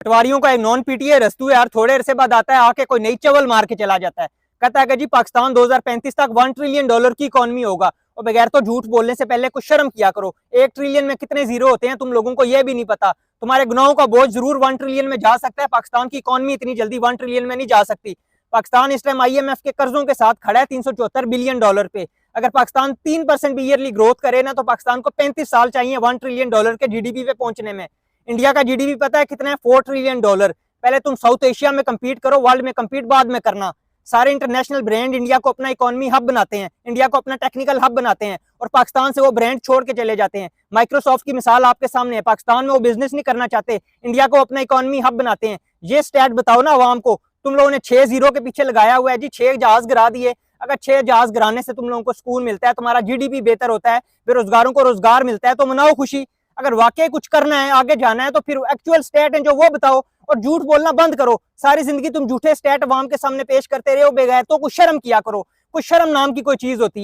पटवारियों का एक नॉन पीटीए रस्तू है यार, थोड़े अरसे बाद आता है आके कोई नई चवल मार के चला जाता है, कहता है कि जी पाकिस्तान 2035 तक $1 ट्रिलियन की इकोनॉमी होगा। और बगैर तो झूठ बोलने से पहले कुछ शर्म किया करो। 1 ट्रिलियन में कितने जीरो होते हैं तुम लोगों को यह भी नहीं पता। तुम्हारे गुनाहों का बोझ जरूर 1 ट्रिलियन में जा सकता है, पाकिस्तान की इकोनॉमी इतनी जल्दी 1 ट्रिलियन में नहीं जा सकती। पाकिस्तान इस टाइम IMF के कर्जों के साथ खड़ा है $374 बिलियन पे। अगर पाकिस्तान 3% भी ईयरली ग्रोथ करे ना तो पाकिस्तान को 35 साल चाहिए $1 ट्रिलियन के GDP पे पहुंचने में। इंडिया का GDP पता है कितना है? $4 ट्रिलियन। पहले तुम साउथ एशिया में कंपीट करो, वर्ल्ड में कंपीट बाद में करना। सारे इंटरनेशनल ब्रांड इंडिया को अपना इकोनॉमी हब बनाते हैं, इंडिया को अपना टेक्निकल हब बनाते हैं, और पाकिस्तान से वो ब्रांड छोड़ के चले जाते हैं। माइक्रोसॉफ्ट की मिसाल आपके सामने है, पाकिस्तान में वो बिजनेस नहीं करना चाहते, इंडिया को अपना इकोनॉमी हब बनाते हैं। ये स्टैट बताओ ना आवाम को। तुम लोगों ने 6 जीरो के पीछे लगाया हुआ है जी, 6 जहाज गिरा दिए। अगर 6 जहाज गिराने से तुम लोगों को सुकून मिलता है, तुम्हारा GDP बेहतर होता है, बेरोजगारों को रोजगार मिलता है, तो मनाओ खुशी। अगर वाकई कुछ करना है, आगे जाना है, तो फिर एक्चुअल स्टेट है जो वो बताओ, और झूठ बोलना बंद करो। सारी जिंदगी तुम झूठे स्टेट अवाम के सामने पेश करते रहे हो, बेगैर तो कुछ शर्म किया करो। कुछ शर्म नाम की कोई चीज होती है।